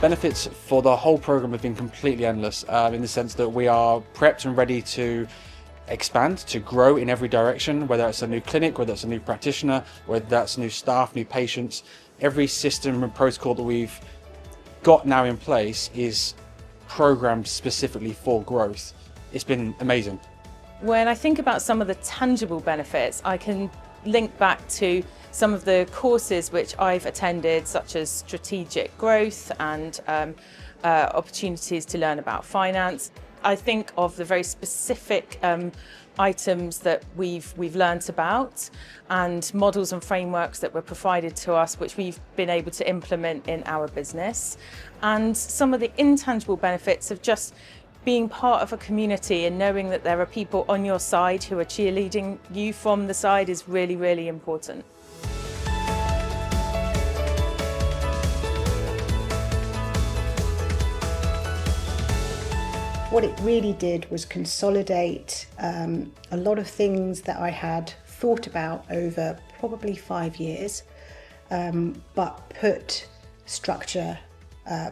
Benefits for the whole programme have been completely endless, in the sense that we are prepped and ready to expand, to grow in every direction, whether it's a new clinic, whether it's a new practitioner, whether that's new staff, new patients. Every system and protocol that we've got now in place is programmed specifically for growth. It's been amazing. When I think about some of the tangible benefits, I can link back to some of the courses which I've attended, such as strategic growth and opportunities to learn about finance. I think of the very specific items that we've learnt about and models and frameworks that were provided to us which we've been able to implement in our business, and some of the intangible benefits of just being part of a community and knowing that there are people on your side who are cheerleading you from the side is really, really important. What it really did was consolidate a lot of things that I had thought about over probably 5 years, but put structure,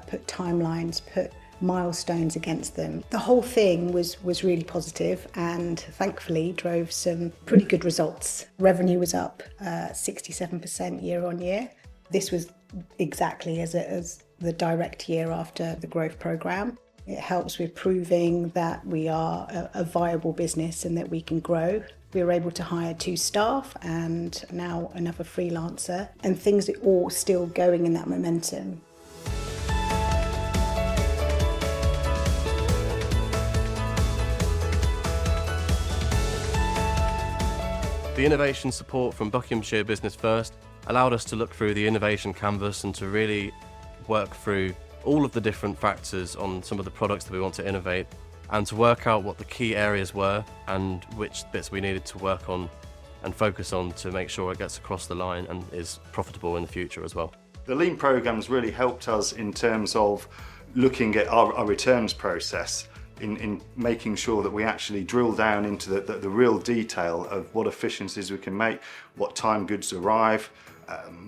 put timelines, put milestones against them. The whole thing was really positive and thankfully drove some pretty good results. Revenue was up 67% year on year. This was exactly as the direct year after the growth programme. It helps with proving that we are a viable business and that we can grow. We were able to hire 2 staff and now another freelancer, and things are all still going in that momentum. The innovation support from Buckinghamshire Business First allowed us to look through the innovation canvas and to really work through all of the different factors on some of the products that we want to innovate, and to work out what the key areas were and which bits we needed to work on and focus on to make sure it gets across the line and is profitable in the future as well. The Lean program's really helped us in terms of looking at our returns process, in making sure that we actually drill down into the real detail of what efficiencies we can make, what time goods arrive,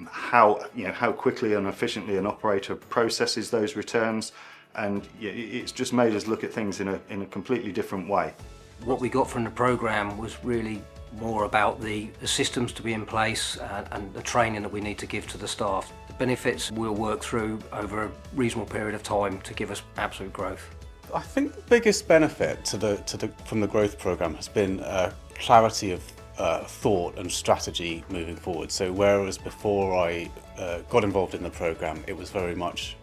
how quickly and efficiently an operator processes those returns, and it's just made us look at things in a completely different way. What we got from the programme was really more about the systems to be in place and the training that we need to give to the staff. The benefits we'll work through over a reasonable period of time to give us absolute growth. I think the biggest benefit from the growth programme has been clarity of thought and strategy moving forward. So whereas before I got involved in the programme, it was very much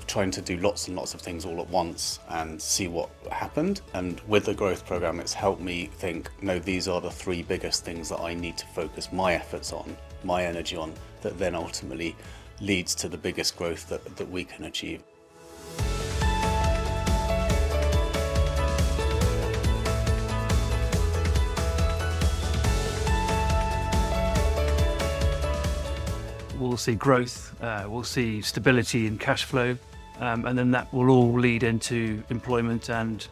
trying to do lots and lots of things all at once and see what happened. And with the growth programme, it's helped me think, no, these are the 3 biggest things that I need to focus my efforts on, my energy on, that then ultimately leads to the biggest growth that we can achieve. We'll see growth, we'll see stability in cash flow, and then that will all lead into employment and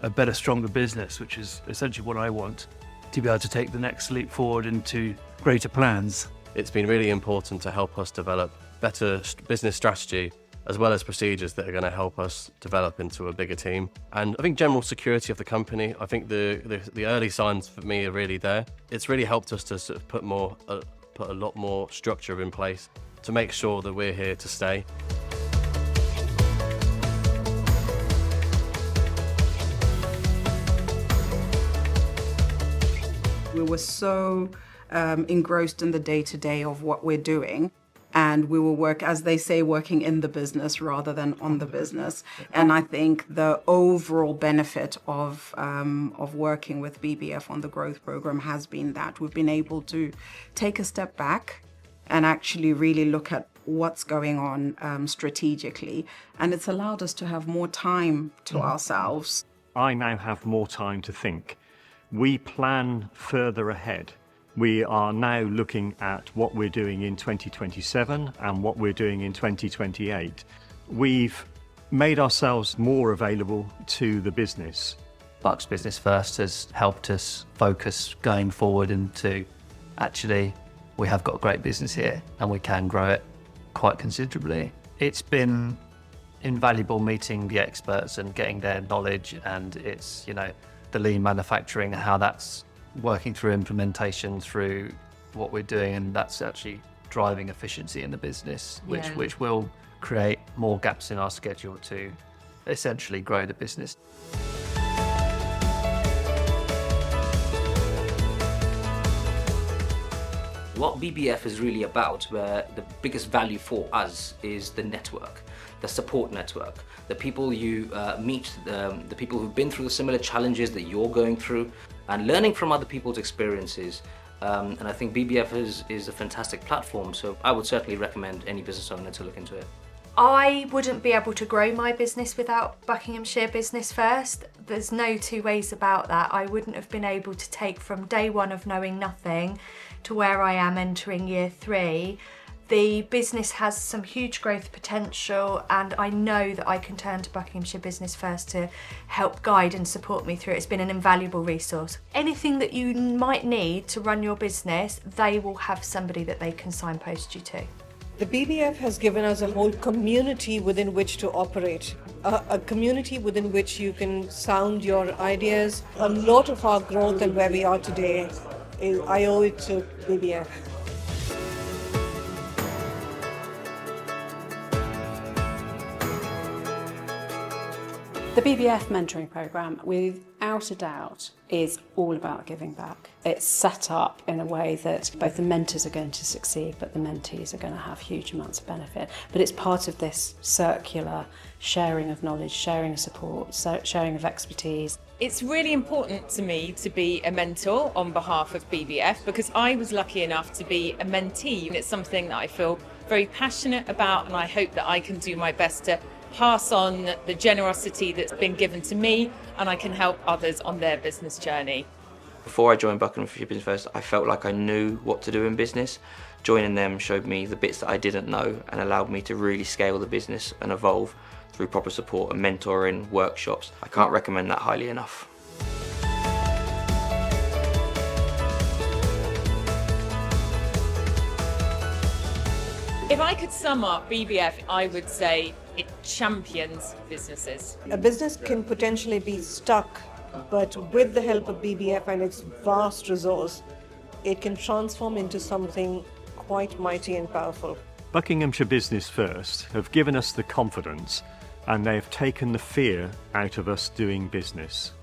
a better, stronger business, which is essentially what I want, to be able to take the next leap forward into greater plans. It's been really important to help us develop better business strategy as well as procedures that are going to help us develop into a bigger team. And I think general security of the company, I think the early signs for me are really there. It's really helped us to sort of put a lot more structure in place to make sure that we're here to stay. We were so engrossed in the day-to-day of what we're doing, and we will work, as they say, working in the business rather than on the business. And I think the overall benefit of working with BBF on the growth program has been that we've been able to take a step back and actually really look at what's going on strategically. And it's allowed us to have more time to ourselves. I now have more time to think. We plan further ahead. We are now looking at what we're doing in 2027 and what we're doing in 2028. We've made ourselves more available to the business. Bucks Business First has helped us focus going forward into, actually, we have got a great business here and we can grow it quite considerably. It's been invaluable meeting the experts and getting their knowledge, and it's, you know, the lean manufacturing, how that's working through implementation through what we're doing, and that's actually driving efficiency in the business, which will create more gaps in our schedule to essentially grow the business. What BBF is really about, where the biggest value for us is the network, the support network, the people you meet, the people who've been through the similar challenges that you're going through, and learning from other people's experiences. And I think BBF is a fantastic platform, so I would certainly recommend any business owner to look into it. I wouldn't be able to grow my business without Buckinghamshire Business First. There's no two ways about that. I wouldn't have been able to take from day one of knowing nothing to where I am entering year 3. The business has some huge growth potential, and I know that I can turn to Buckinghamshire Business First to help guide and support me through it. It's been an invaluable resource. Anything that you might need to run your business, they will have somebody that they can signpost you to. The BBF has given us a whole community within which to operate, a community within which you can sound your ideas. A lot of our growth and where we are today, I owe it to BBF. The BBF mentoring programme, without a doubt, is all about giving back. It's set up in a way that both the mentors are going to succeed, but the mentees are going to have huge amounts of benefit. But it's part of this circular sharing of knowledge, sharing of support, sharing of expertise. It's really important to me to be a mentor on behalf of BBF, because I was lucky enough to be a mentee, and it's something that I feel very passionate about, and I hope that I can do my best to pass on the generosity that's been given to me, and I can help others on their business journey. Before I joined Buckinghamshire Business First, I felt like I knew what to do in business. Joining them showed me the bits that I didn't know and allowed me to really scale the business and evolve through proper support and mentoring, workshops. I can't recommend that highly enough. If I could sum up BBF, I would say it champions businesses. A business can potentially be stuck, but with the help of BBF and its vast resource, it can transform into something quite mighty and powerful. Buckinghamshire Business First have given us the confidence, and they have taken the fear out of us doing business.